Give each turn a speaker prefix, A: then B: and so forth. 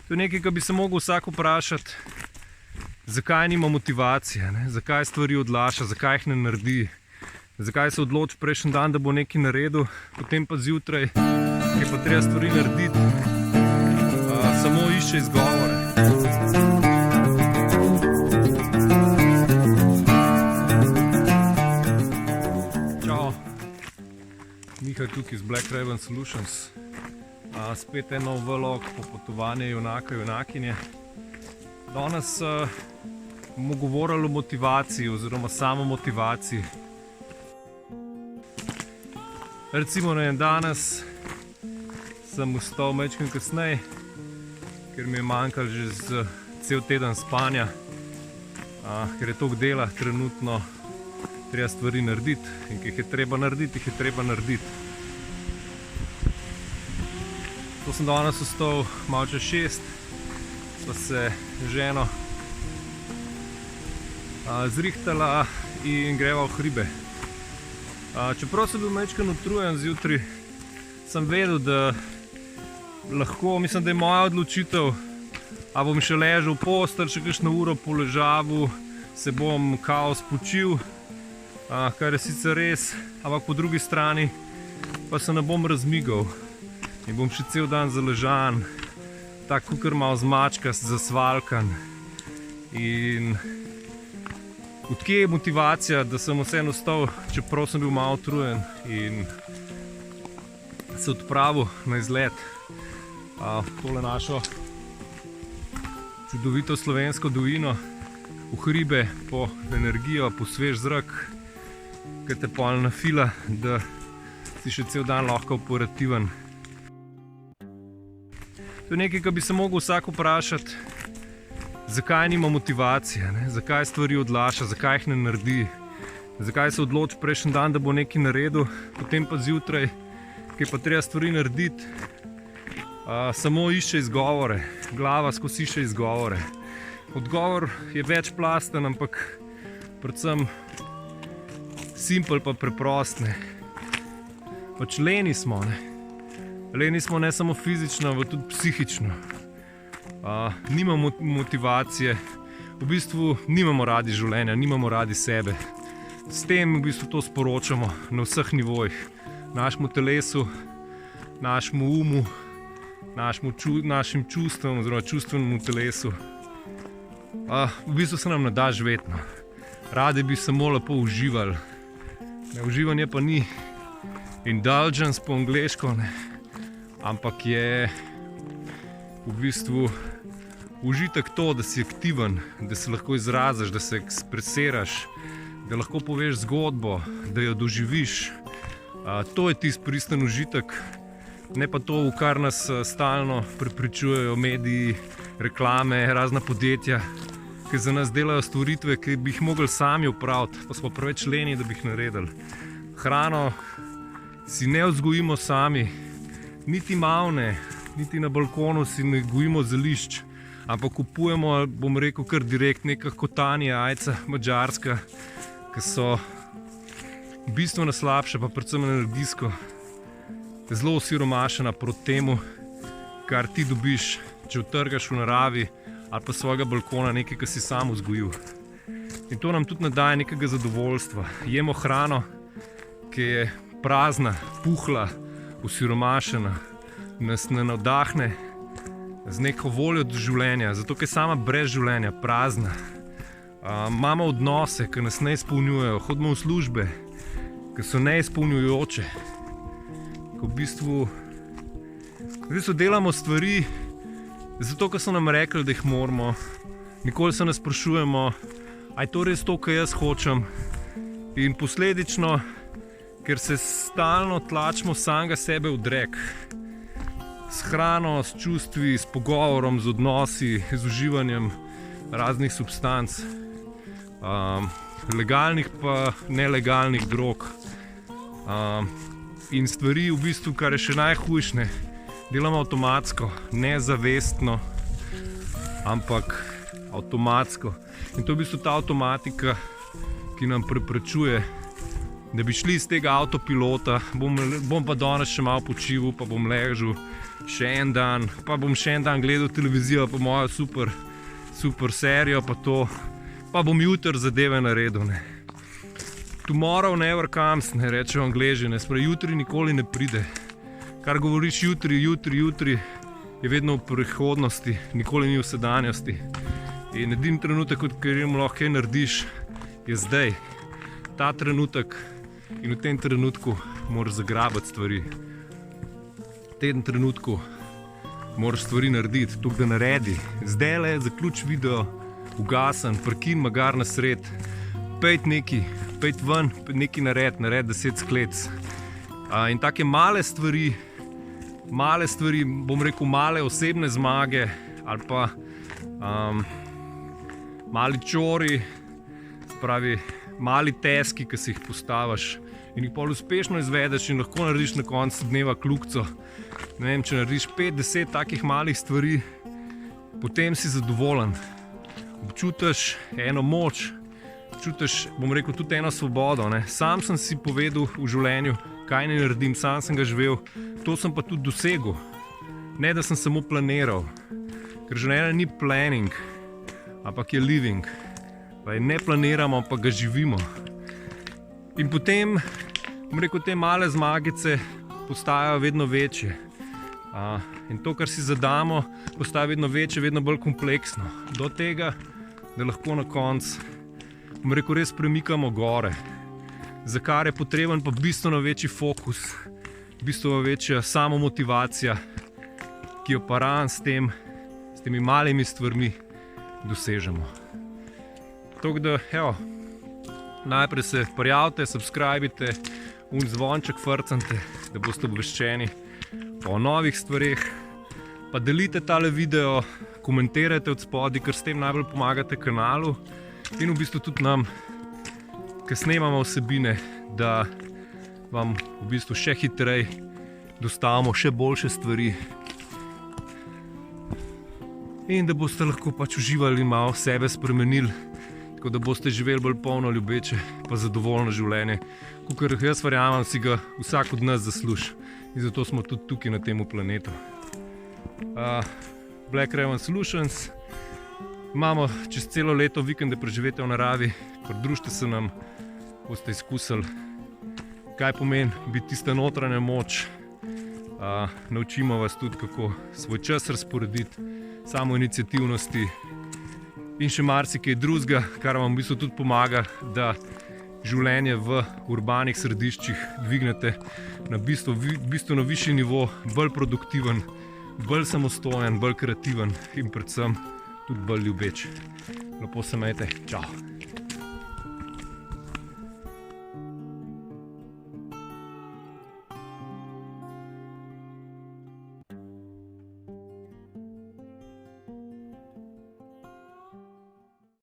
A: To je nekaj, kar bi se mogel vsak vprašati, zakaj nima motivacije, ne? Zakaj stvari odlaša, zakaj jih ne naredi, zakaj se odloči prejšnji dan, da bo nekaj naredil, potem pa zjutraj, ki je pa treba stvari narediti, samo išče izgovore. Čau, Miha tukaj iz Black Raven Solutions. Spet en nov vlog po potovanju junaka, junakinje. Danes bomo govorili o motivaciji oziroma samomotivaciji. Recimo danes sem vstal majčkeno kasneje, ker mi je manjkalo že cel teden spanja, ker je toliko dela trenutno, treba stvari narediti in ki jih je treba narediti, jih je treba narediti. To sem danes vstal malo čez 6, sva se ženo zrihtala in greva v hribe. Čeprav sem bil majčkeno utrujen zjutraj, sem vedel, da lahko, mislim, da je moja odločitev, a bom še ležal v postelj, še kakšno uro poležaval, se bom kao spočil, kar je sicer res, ampak po drugi strani pa se ne bom razmigal in bom še cel dan zaležan, tako kakor malo zmačkast, zasvalkan. In odkje je motivacija, da sem vseeno vstal, čeprav sem bil malo utrujen in se odpravil na izlet tole našo čudovito slovensko dolino, v hribe, po energijo, po svež zrak, ki te pol nafila, da si še cel dan lahko operativen. To je nekaj, kar bi se mogel vsak vprašati, zakaj nima motivacije, ne? Zakaj stvari odlaša, zakaj jih ne naredi, zakaj se odloči prejšnji dan, da bo nekaj naredil, potem pa zjutraj, ki je pa treba stvari narediti, samo išče izgovore, glava skozi išče izgovore. Odgovor je večplasten, ampak predvsem simpel pa preprost, ne. Pač leni smo, ne. Leni smo ne samo fizično, ampak tudi psihično. Nimamo motivacije, v bistvu nimamo radi življenja, nimamo radi sebe. S tem v bistvu to sporočamo na vseh nivojih. Našemu telesu, našemu umu, našim čustvom oziroma čustvenemu telesu. V bistvu se nam ne da živeti, no. Radi bi samo lepo uživali. Uživanje pa ni indulgence po angleško, ne. Ampak je v bistvu užitek to, da si aktiven, da se lahko izraziš, da se ekspresiraš, da lahko poveš zgodbo, da jo doživiš. To je tisti pristen užitek, ne pa to, v kar nas stalno prepričujejo mediji, reklame, razna podjetja, ki za nas delajo stvaritve, ki bi jih mogli sami opraviti, pa smo preveč leni, da bi jih naredili. Hrano si ne vzgojimo sami, niti mavne, niti na balkonu si ne gojimo zelišč, ampak kupujemo, bom rekel kar direkt, neka kotanja, jajca, madžarska, ki so bistveno slabše, pa predvsem energijsko zelo osiromašena proti temu, kar ti dobiš, če utrgaš v naravi ali pa svojega balkona nekaj, ki si sam vzgojil. In to nam tudi ne daje nekega zadovoljstva. Jemo hrano, ki je prazna, puhla, osiromašena, nas ne navdahne z neko voljo do življenja, zato ker je sama brez življenja, prazna. Imamo odnose, ki nas ne izpolnjujejo, hodimo v službe, ki so neizpolnjujoče, ko v bistvu delamo stvari zato, ker so nam rekli, da jih moramo. Nikoli se ne sprašujemo, a je to res to, kar jaz hočem. In posledično, ker se stalno tlačimo samega sebe v drek. S hrano, s čustvi, s pogovorom, z odnosi, z uživanjem raznih substanc, legalnih pa nelegalnih drog. In stvari v bistvu, kar je še najhujše, delamo avtomatsko, nezavestno, ampak avtomatsko. In to je v bistvu ta avtomatika, ki nam preprečuje da bi šli iz tega avtopilota, bom pa danes še malo počival, pa bom ležal še en dan, pa bom še en dan gledal televizijo, pa mojo super serijo, pa to, pa bom jutri zadeve naredil, ne. Tomorrow never comes, ne rečejo Angleži, ne, spravi, jutri nikoli ne pride. Kar govoriš jutri, je vedno v prihodnosti, nikoli ni v sedanjosti. In edini trenutek, v katerem lahko kaj narediš, je zdaj. Ta trenutek in v tem trenutku moraš zagrabiti stvari. V tem trenutku moraš stvari narediti, to da naredi. Zdajle zaključ video, ugasen, parkin magar na sred, pejt ven, nekaj naredi 10 sklec. In take male stvari, bom rekel male osebne zmage ali pa mali čori, spravi mali teski, ki si jih postaviš in jih pol uspešno izvedeš in lahko narediš na koncu dneva kljukico. Ne vem, če narediš 5-10 takih malih stvari, potem si zadovoljen. Občutiš eno moč, občutiš, bom rekel, tudi eno svobodo, ne. Sam sem si povedal v življenju, kaj ne naredim, sam sem ga živel, to sem pa tudi dosegel. Ne, da sem samo planiral, ker življenje ni planning, ampak je living. Ne planiramo, ampak ga živimo. In potem, bom rekel, te male zmagice postajajo vedno večje. In to, kar si zadamo, postaja vedno večje, vedno bolj kompleksno. Do tega, da lahko na koncu, bom rekel, res premikamo gore. Za kar je potreben pa bistveno večji fokus, bistveno večja samomotivacija, ki jo pa ravno s temi malimi stvarmi dosežemo. Tako da, evo, najprej se prijavite, subscribite, zvonček frcnite, da boste obveščeni o novih stvareh. Pa delite tale video, komentirajte od spodaj, ker s tem najbolj pomagate kanalu in v bistvu tudi nam, ki snemamo vsebine, da vam v bistvu še hitreje dostavimo še boljše stvari in da boste lahko pač uživali, malo sebe spremenili, tako da boste živeli bolj polno, ljubeče pa zadovoljno življenje, kakor jaz verjamem, si ga vsak od nas zasluži in zato smo tudi tukaj na tem planetu. Black Raven Solutions, imamo čez celo leto vikende preživete v naravi, pridružite se nam, boste izkusili, kaj pomeni biti tista notranja moč. Naučimo vas tudi, kako svoj čas razporediti, samoiniciativnosti in še marsikaj drugega, kar vam v bistvu tudi pomaga, da življenje v urbanih središčih dvignete na bistveno višji nivo, bolj produktiven, bolj samostojen, bolj kreativen in predvsem tudi bolj ljubeč. Lepo se imejte, čau!